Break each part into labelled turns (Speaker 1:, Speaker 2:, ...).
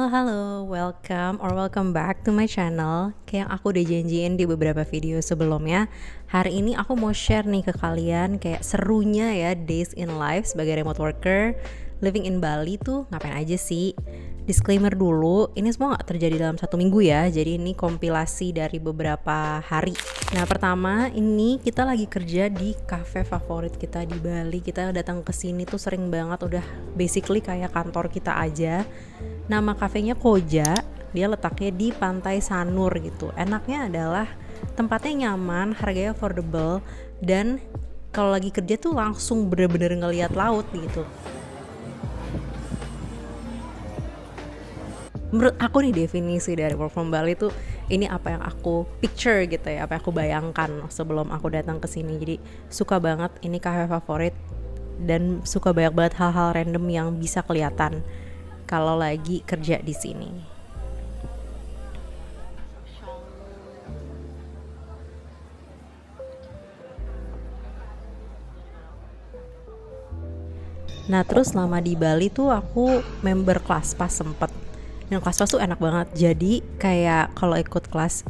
Speaker 1: Halo, welcome back to my channel. Kayak yang aku udah janjiin di beberapa video sebelumnya, hari ini aku mau share nih ke kalian kayak serunya ya days in life sebagai remote worker, living in Bali tuh ngapain aja sih. Disclaimer dulu, ini semua gak terjadi dalam 1 minggu ya, jadi ini kompilasi dari beberapa hari. Nah pertama, ini kita lagi kerja di cafe favorit kita di Bali. Kita datang ke sini tuh sering banget, udah basically kayak kantor kita aja. Nama kafenya Koja, dia letaknya di Pantai Sanur gitu. Enaknya adalah tempatnya nyaman, harganya affordable, dan kalau lagi kerja tuh langsung bener-bener ngelihat laut gitu. Menurut aku nih definisi dari work from Bali tuh ini apa yang aku picture gitu ya, apa yang aku bayangkan sebelum aku datang ke sini. Jadi suka banget, ini cafe favorit dan suka banyak banget hal-hal random yang bisa kelihatan kalau lagi kerja di sini. Nah terus selama di Bali tuh aku member kelas pas sempet. Dan kelas tuh enak banget. Jadi kayak kalau ikut kelas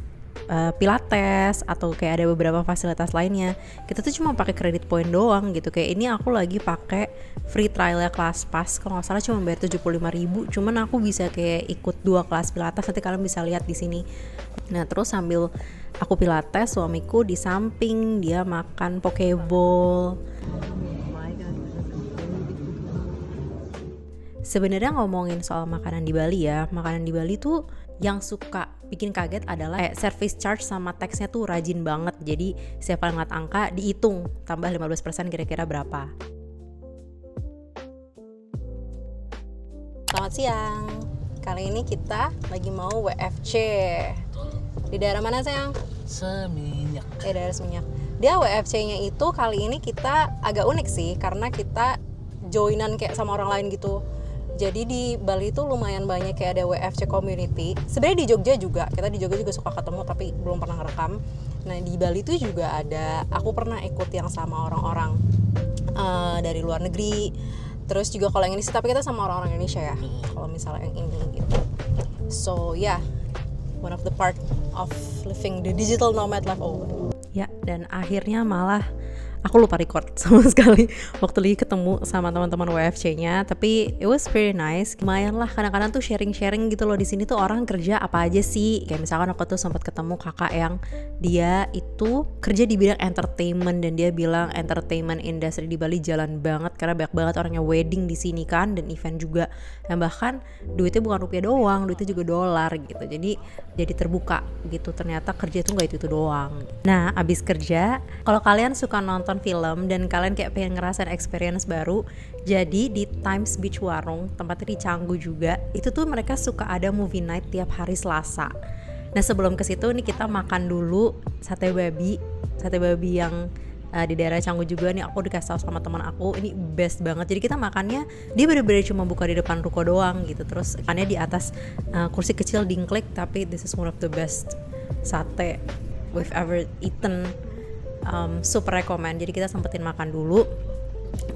Speaker 1: pilates atau kayak ada beberapa fasilitas lainnya, kita tuh cuma pakai kredit point doang gitu. Kayak ini aku lagi pakai free trialnya kelas pas, kalau nggak salah cuma bayar 75.000. Cuman aku bisa kayak ikut 2 kelas pilates, nanti kalian bisa lihat di sini. Nah terus sambil aku pilates, suamiku di samping dia makan pokeball. Sebenarnya ngomongin soal makanan di Bali ya, makanan di Bali tuh yang suka bikin kaget adalah kayak service charge sama taxnya tuh rajin banget. Jadi siapa ngeliat angka dihitung, tambah 15% kira-kira berapa. Selamat siang, kali ini kita lagi mau WFC. Di daerah mana sayang?
Speaker 2: Seminyak.
Speaker 1: Daerah Seminyak. Dia WFC-nya itu kali ini kita agak unik sih, karena kita joinan kayak sama orang lain gitu. Jadi di Bali itu lumayan banyak kayak ada WFC community. Sebenarnya di Jogja juga, kita di Jogja juga suka ketemu tapi belum pernah ngerekam. Nah di Bali itu juga ada, aku pernah ikut yang sama orang-orang dari luar negeri. Terus juga kalau yang ini sih, tapi kita sama orang-orang Indonesia ya. Kalau misalnya yang ini gitu. So yeah, one of the part of living the digital nomad life over. Ya, dan akhirnya malah aku lupa record sama sekali waktu lagi ketemu sama teman-teman WFC-nya, tapi it was very nice. Lumayan lah, kadang-kadang tuh sharing-sharing gitu loh. Di sini tuh orang kerja apa aja sih? Kayak misalkan aku tuh sempat ketemu kakak yang dia itu kerja di bidang entertainment, dan dia bilang entertainment industry di Bali jalan banget karena banyak banget orangnya wedding di sini kan, dan event juga. Dan bahkan duitnya bukan rupiah doang, duitnya juga dolar gitu. Jadi terbuka gitu. Ternyata kerja itu nggak itu doang. Nah, abis kerja, kalau kalian suka nonton film dan kalian kayak pengen ngerasain experience baru, jadi di Times Beach Warung, tempatnya di Canggu juga, itu tuh mereka suka ada movie night tiap hari Selasa. Nah sebelum ke situ nih kita makan dulu sate babi yang di daerah Canggu juga nih. Aku dikasih tahu sama teman aku, ini best banget. Jadi kita makannya, dia bener-bener cuma buka di depan ruko doang gitu. Terus makannya di atas kursi kecil dingklik, tapi this is one of the best sate we've ever eaten. Super recommend. Jadi kita sempetin makan dulu.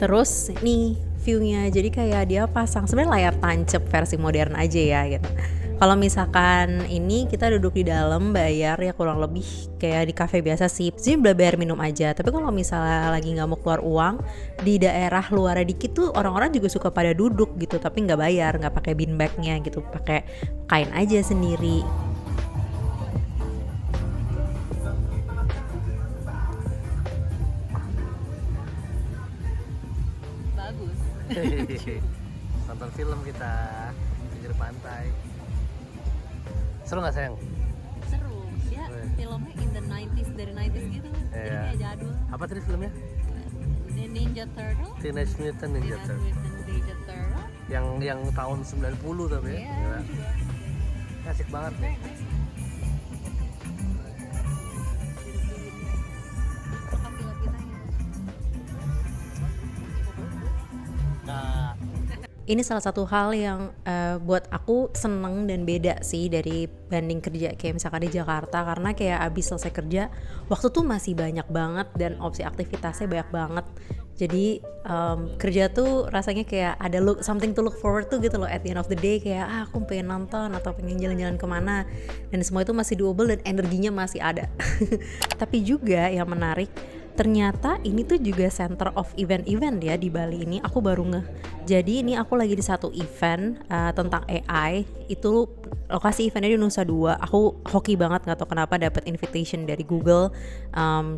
Speaker 1: Terus nih view-nya, jadi kayak dia pasang sebenarnya layar tancap versi modern aja ya gitu. Kalau misalkan ini kita duduk di dalam bayar ya kurang lebih kayak di cafe biasa sih, jadi bayar minum aja. Tapi kalau misalnya lagi nggak mau keluar uang, di daerah luar dikit tuh orang-orang juga suka pada duduk gitu, tapi nggak bayar, nggak pakai bean bag-nya gitu, pakai kain aja sendiri.
Speaker 2: Nonton film kita pinggir pantai. Seru nggak sayang?
Speaker 1: Seru, dia filmnya in the 90s, dari 90s gitu, jadi kayak jadul.
Speaker 2: Apa tadi filmnya?
Speaker 1: Ninja Turtle.
Speaker 2: Teenage Mutant Ninja Turtle. Yang tahun 90 tapi ya. Gila. Asik banget nih. Ini salah satu hal yang buat aku seneng dan beda sih dari banding kerja kayak misalkan di Jakarta, karena kayak abis selesai kerja waktu tuh masih banyak banget dan opsi aktivitasnya banyak banget.
Speaker 1: Jadi kerja tuh rasanya kayak ada something to look forward to gitu loh. At the end of the day kayak aku pengen nonton atau pengen jalan-jalan kemana, dan semua itu masih doable dan energinya masih ada. Tapi juga yang menarik, ternyata ini tuh juga center of event-event ya di Bali ini. Aku baru ngeh. Jadi ini aku lagi di satu event tentang AI. Itu lokasi eventnya di Nusa Dua. Aku hoki banget, gak tau kenapa dapat invitation dari Google.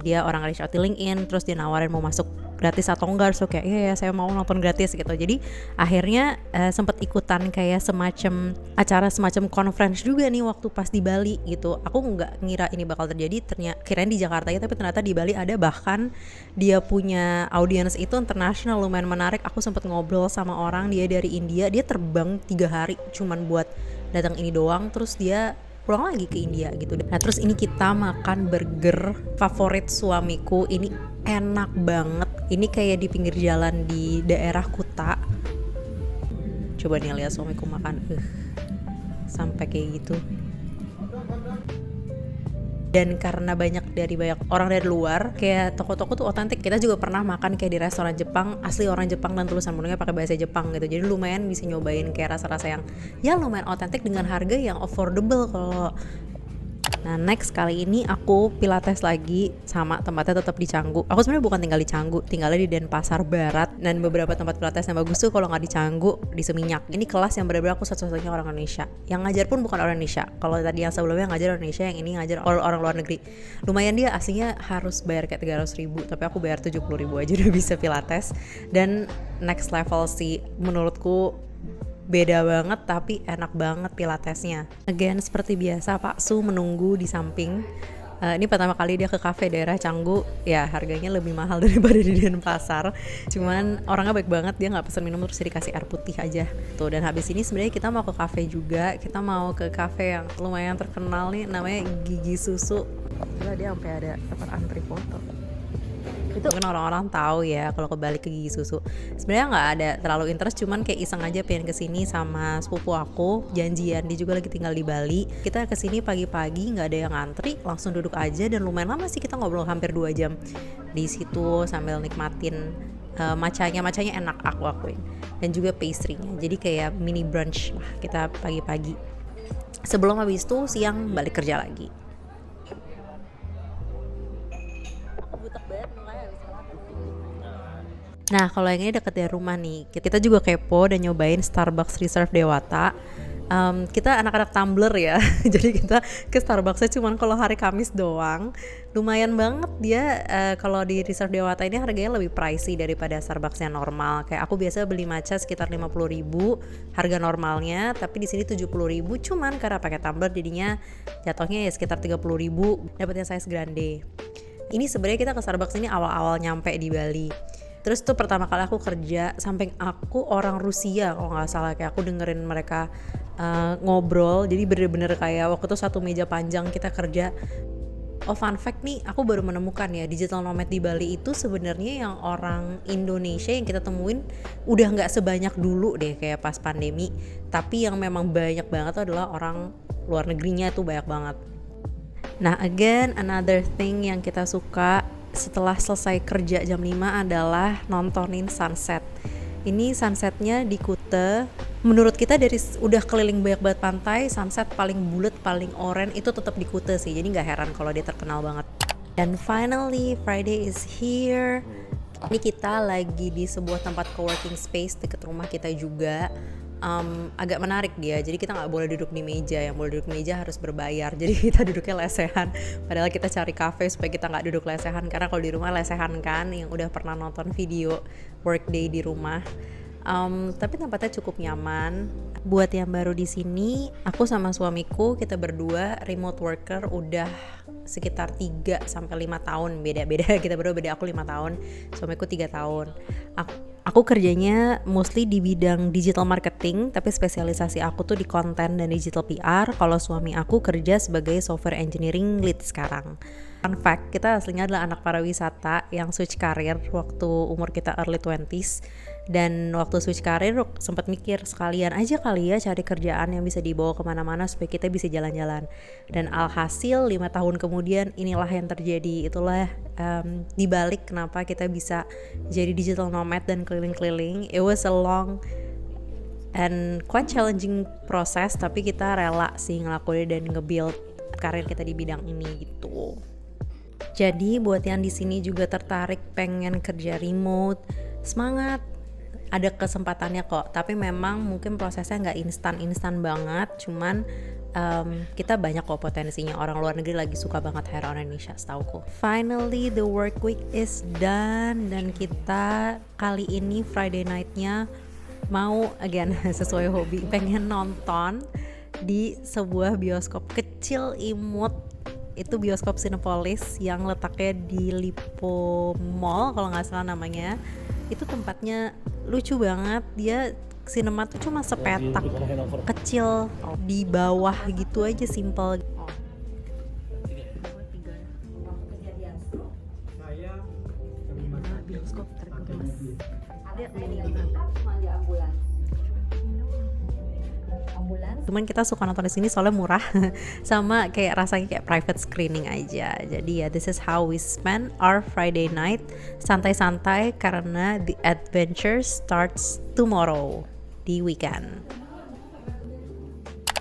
Speaker 1: Dia orang reach out di LinkedIn, terus dia nawarin mau masuk gratis atau enggak. So kayak iya saya mau nonton gratis gitu. Jadi akhirnya sempet ikutan kayak semacam acara semacam conference juga nih waktu pas di Bali gitu. Aku nggak ngira ini bakal terjadi, kirain di Jakarta ya, tapi ternyata di Bali ada. Bahkan dia punya audience itu internasional, lumayan menarik. Aku sempet ngobrol sama orang, dia dari India, dia terbang 3 hari cuman buat datang ini doang, terus dia pulang lagi ke India gitu. Nah terus ini kita makan burger favorit suamiku, ini enak banget. Ini kayak di pinggir jalan di daerah Kuta. Coba nih lihat suamiku makan, sampai kayak gitu. Dan karena banyak orang dari luar, kayak toko-toko tuh otentik. Kita juga pernah makan kayak di restoran Jepang, asli orang Jepang dan tulisan menunya pakai bahasa Jepang gitu. Jadi lumayan bisa nyobain kayak rasa-rasa yang ya lumayan otentik dengan harga yang affordable kalau. Nah next kali ini aku pilates lagi, sama tempatnya tetap di Canggu. Aku sebenarnya bukan tinggal di Canggu, tinggalnya di Denpasar Barat. Dan beberapa tempat pilates yang bagus tuh kalau nggak di Canggu, di Seminyak. Ini kelas yang benar-benar aku satu-satunya orang Indonesia. Yang ngajar pun bukan orang Indonesia. Kalau tadi yang sebelumnya ngajar orang Indonesia, yang ini ngajar orang luar negeri. Lumayan, dia aslinya harus bayar kayak 300.000, tapi aku bayar 70.000 aja udah bisa pilates. Dan next level sih menurutku, beda banget tapi enak banget pilatesnya. Again seperti biasa Pak Su menunggu di samping. Ini pertama kali dia ke cafe daerah Canggu, ya harganya lebih mahal daripada di Denpasar. Cuman orangnya baik banget, dia nggak pesan minum terus dikasih air putih aja. Tuh, dan habis ini sebenarnya kita mau ke cafe juga. Kita mau ke cafe yang lumayan terkenal nih, namanya Gigi Susu. Gila, dia sampai ada tempat antri foto. Itu mungkin orang-orang tahu ya kalau kebalik ke Gigi Susu. Sebenarnya nggak ada terlalu interest, cuman kayak iseng aja pengen kesini sama sepupu aku, janjian, dia juga lagi tinggal di Bali. Kita kesini pagi-pagi, nggak ada yang ngantri, langsung duduk aja, dan lumayan lama sih, kita ngobrol hampir 2 jam di situ sambil nikmatin macanya enak, aku akuin, dan juga pastry-nya. Jadi kayak mini brunch lah kita pagi-pagi. Sebelum habis itu siang balik kerja lagi. Nah kalau yang ini deket dari rumah nih, kita juga kepo dan nyobain Starbucks Reserve Dewata. Kita anak-anak Tumblr ya, jadi kita ke Starbucksnya cuman kalau hari Kamis doang. Lumayan banget dia, kalau di Reserve Dewata ini harganya lebih pricey daripada Starbucksnya normal. Kayak aku biasa beli matcha sekitar 50.000 harga normalnya, tapi di sini 70.000. Cuman karena pakai Tumblr jadinya jatuhnya ya sekitar 30.000, dapatnya size grande. Ini sebenarnya kita ke Starbucks ini awal-awal nyampe di Bali. Terus tuh pertama kali aku kerja, samping aku orang Rusia kalau nggak salah, kayak aku dengerin mereka ngobrol. Jadi bener-bener kayak waktu itu satu meja panjang kita kerja. Oh fun fact nih, aku baru menemukan ya, digital nomad di Bali itu sebenarnya yang orang Indonesia yang kita temuin udah nggak sebanyak dulu deh kayak pas pandemi. Tapi yang memang banyak banget tuh adalah orang luar negerinya tuh banyak banget. Nah again another thing yang kita suka setelah selesai kerja jam 5 adalah nontonin sunset. Ini sunsetnya di Kuta. Menurut kita dari udah keliling banyak banget pantai, sunset paling bulat, paling oranye itu tetap di Kuta sih. Jadi nggak heran kalau dia terkenal banget. Dan finally Friday is here. Ini kita lagi di sebuah tempat coworking space deket rumah kita juga. Agak menarik dia, jadi kita nggak boleh duduk di meja, yang boleh duduk di meja harus berbayar, jadi kita duduknya lesehan. Padahal kita cari cafe supaya kita nggak duduk lesehan, karena kalau di rumah lesehan kan, yang udah pernah nonton video workday di rumah. Tapi tempatnya cukup nyaman. Buat yang baru di sini, aku sama suamiku kita berdua remote worker udah sekitar 3-5 tahun, beda-beda. Kita berdua beda, aku 5 tahun, suamiku 3 tahun. Aku kerjanya mostly di bidang digital marketing, tapi spesialisasi aku tuh di konten dan digital PR. Kalau suami aku kerja sebagai software engineering lead sekarang. Fun fact, kita aslinya adalah anak pariwisata yang switch karir waktu umur kita early 20s. Dan waktu switch karir sempat mikir sekalian aja kali ya cari kerjaan yang bisa dibawa kemana-mana supaya kita bisa jalan-jalan. Dan alhasil 5 tahun kemudian inilah yang terjadi. Itulah dibalik kenapa kita bisa jadi digital nomad dan keliling-keliling. It was a long and quite challenging proses, tapi kita rela sih ngelakuin dan nge-build karir kita di bidang ini gitu. Jadi buat yang di sini juga tertarik pengen kerja remote, semangat, ada kesempatannya kok. Tapi memang mungkin prosesnya nggak instan banget, cuman kita banyak kok potensinya. Orang luar negeri lagi suka banget hire orang Indonesia, setauku. Finally the work week is done, dan kita kali ini Friday night-nya mau again sesuai hobi pengen nonton di sebuah bioskop kecil imut. Itu bioskop Cinepolis yang letaknya di Lipo Mall kalau nggak salah namanya. Itu tempatnya lucu banget, dia cinema tuh cuma sepetak kecil di bawah gitu aja, simple. Bioskop terkemas. Cuman kita suka nonton di sini soalnya murah sama kayak rasanya kayak private screening aja. Jadi ya this is how we spend our Friday night, santai-santai karena the adventure starts tomorrow, di weekend.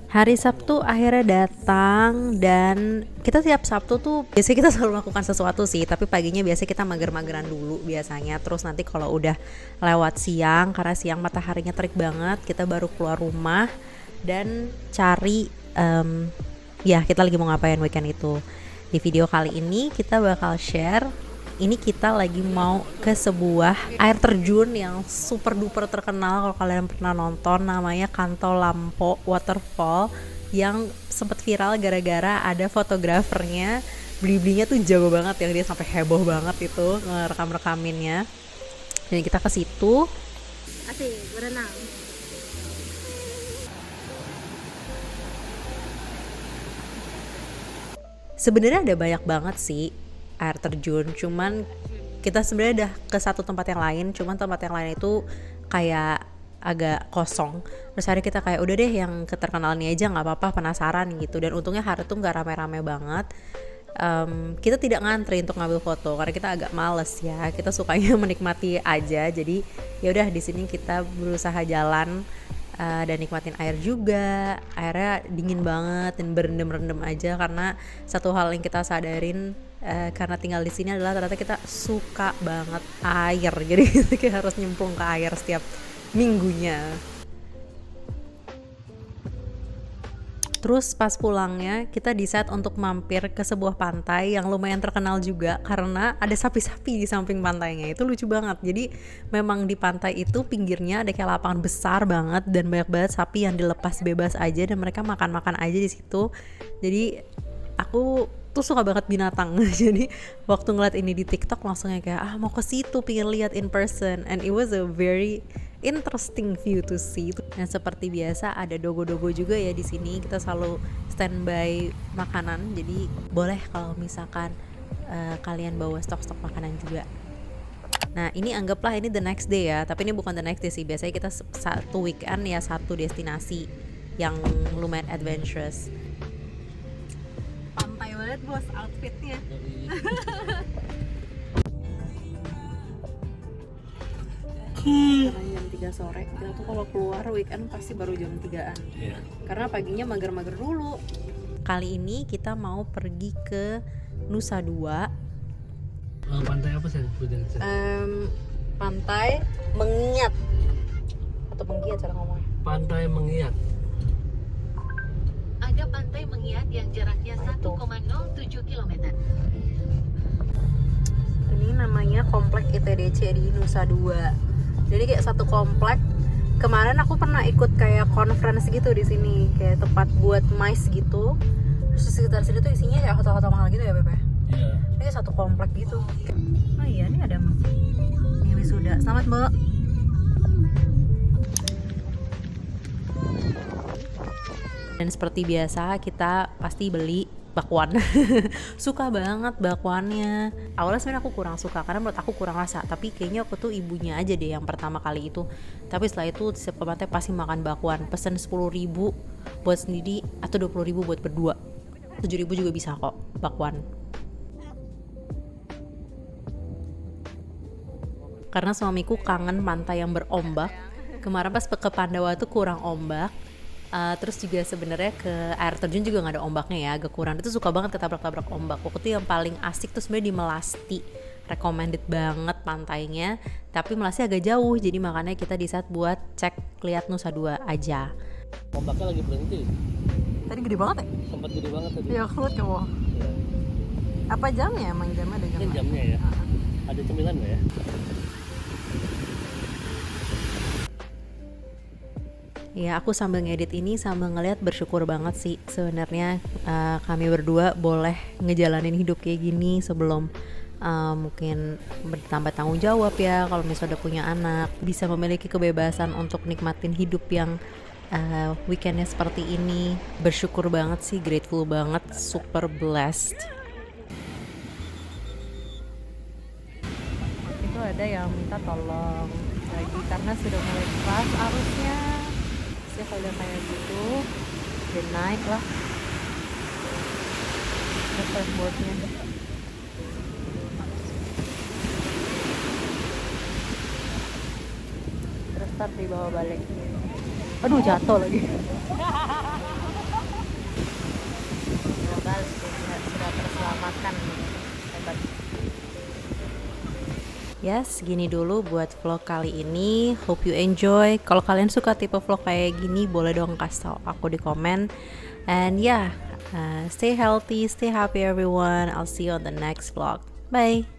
Speaker 1: Hari Sabtu akhirnya datang, dan kita tiap Sabtu tuh biasanya kita selalu melakukan sesuatu sih, tapi paginya biasanya kita mager-mageran dulu biasanya. Terus nanti kalau udah lewat siang, karena siang mataharinya terik banget, kita baru keluar rumah dan cari ya kita lagi mau ngapain weekend itu. Di video kali ini kita bakal share, ini kita lagi mau ke sebuah air terjun yang super duper terkenal kalau kalian pernah nonton, namanya Canto Lampo Waterfall, yang sempat viral gara-gara ada fotografernya, beli-belinya tuh jago banget yang dia sampai heboh banget itu ngerekam-rekaminnya. Dan kita ke situ.
Speaker 3: Asik, berenang.
Speaker 1: Sebenarnya ada banyak banget sih air terjun, cuman kita sebenarnya udah ke satu tempat yang lain, cuman tempat yang lain itu kayak agak kosong. Terus hari kita kayak udah deh yang keterkenal ini aja, nggak apa-apa, penasaran gitu. Dan untungnya hari itu nggak rame-rame banget. Kita tidak ngantri untuk ngambil foto karena kita agak males ya, kita sukanya menikmati aja. Jadi ya udah di sini kita berusaha jalan dan nikmatin air juga. Airnya dingin banget dan berendam-rendam aja, karena satu hal yang kita sadarin karena tinggal di sini adalah ternyata kita suka banget air. Jadi kita harus nyemplung ke air setiap minggunya. Terus pas pulangnya kita decide untuk mampir ke sebuah pantai yang lumayan terkenal juga karena ada sapi-sapi di samping pantainya. Itu lucu banget. Jadi memang di pantai itu pinggirnya ada kayak lapangan besar banget dan banyak banget sapi yang dilepas bebas aja dan mereka makan-makan aja di situ. Jadi aku tuh suka banget binatang. Jadi waktu ngeliat ini di TikTok langsung kayak mau ke situ, pengen lihat in person, and it was a very interesting view to see. Dan seperti biasa ada dogo-dogo juga ya di sini. Kita selalu standby makanan. Jadi boleh kalau misalkan kalian bawa stok-stok makanan juga. Nah ini anggaplah ini the next day ya, tapi ini bukan the next day sih. Biasanya kita satu weekend ya satu destinasi yang lumayan adventurous.
Speaker 3: Pantai banget bos outfitnya.
Speaker 1: Karena jam 3 sore, kita tuh kalau keluar weekend pasti baru jam 3-an.
Speaker 2: Iya.
Speaker 1: Karena paginya mager-mager dulu. Kali ini kita mau pergi ke Nusa Dua.
Speaker 2: Pantai apa sih?
Speaker 1: Pantai Mengiat atau Penggiat cara ngomongnya.
Speaker 2: Pantai Mengiat.
Speaker 4: Ada Pantai Mengiat yang jaraknya 1,07 km.
Speaker 1: Ini namanya Komplek ITDC di Nusa Dua. Jadi kayak satu komplek. Kemarin aku pernah ikut kayak conference gitu di sini, kayak tempat buat MICE gitu. Terus sekitar sini tuh isinya kayak hotel-hotel mahal gitu ya, Beb?
Speaker 2: Iya.
Speaker 1: Ini satu komplek gitu. Oh iya, ini ada ini wisuda. Selamat, Mbak. Dan seperti biasa kita pasti beli bakwan. Suka banget bakwannya. Awalnya sebenarnya aku kurang suka karena menurut aku kurang rasa, tapi kayaknya aku tuh ibunya aja deh yang pertama kali itu. Tapi setelah itu setiap kematnya pasti makan bakwan. Pesen 10.000 buat sendiri atau 20.000 buat berdua. 7.000 juga bisa kok bakwan. Karena suamiku kangen pantai yang berombak. Kemarin pas ke Pandawa tuh kurang ombak. Terus juga sebenarnya ke air terjun juga nggak ada ombaknya ya, agak kurang. Itu suka banget ketabrak-tabrak ombak. Waktu itu yang paling asik tuh sebenarnya di Melasti, recommended banget pantainya. Tapi Melasti agak jauh, jadi makanya kita decide buat cek lihat Nusa Dua aja.
Speaker 2: Ombaknya lagi berhenti.
Speaker 1: Tadi gede banget ya?
Speaker 2: Sempat gede banget tadi.
Speaker 1: Iya, keluar ke bawah.
Speaker 2: Ya.
Speaker 1: Apa jamnya? Emang jamnya ada
Speaker 2: Ini jamnya ya. Ada cemilan nggak ya?
Speaker 1: Ya, aku sambil ngedit ini sambil ngeliat bersyukur banget sih sebenarnya kami berdua boleh ngejalanin hidup kayak gini sebelum mungkin bertambah tanggung jawab ya, kalau misalnya udah punya anak, bisa memiliki kebebasan untuk nikmatin hidup yang weekendnya seperti ini. Bersyukur banget sih, grateful banget, super blessed. Itu ada yang minta tolong lagi karena sudah mulai keras arusnya. Saya kalau udah kayak gitu udah naik lah ke surfboardnya. Terus start dibawa balik. Aduh, jatuh lagi. Semoga sudah terselamatkan. Hebat. Yes, gini dulu buat vlog kali ini. Hope you enjoy. Kalau kalian suka tipe vlog kayak gini, boleh dong kasih tau aku di komen. And yeah, stay healthy, stay happy everyone. I'll see you on the next vlog. Bye.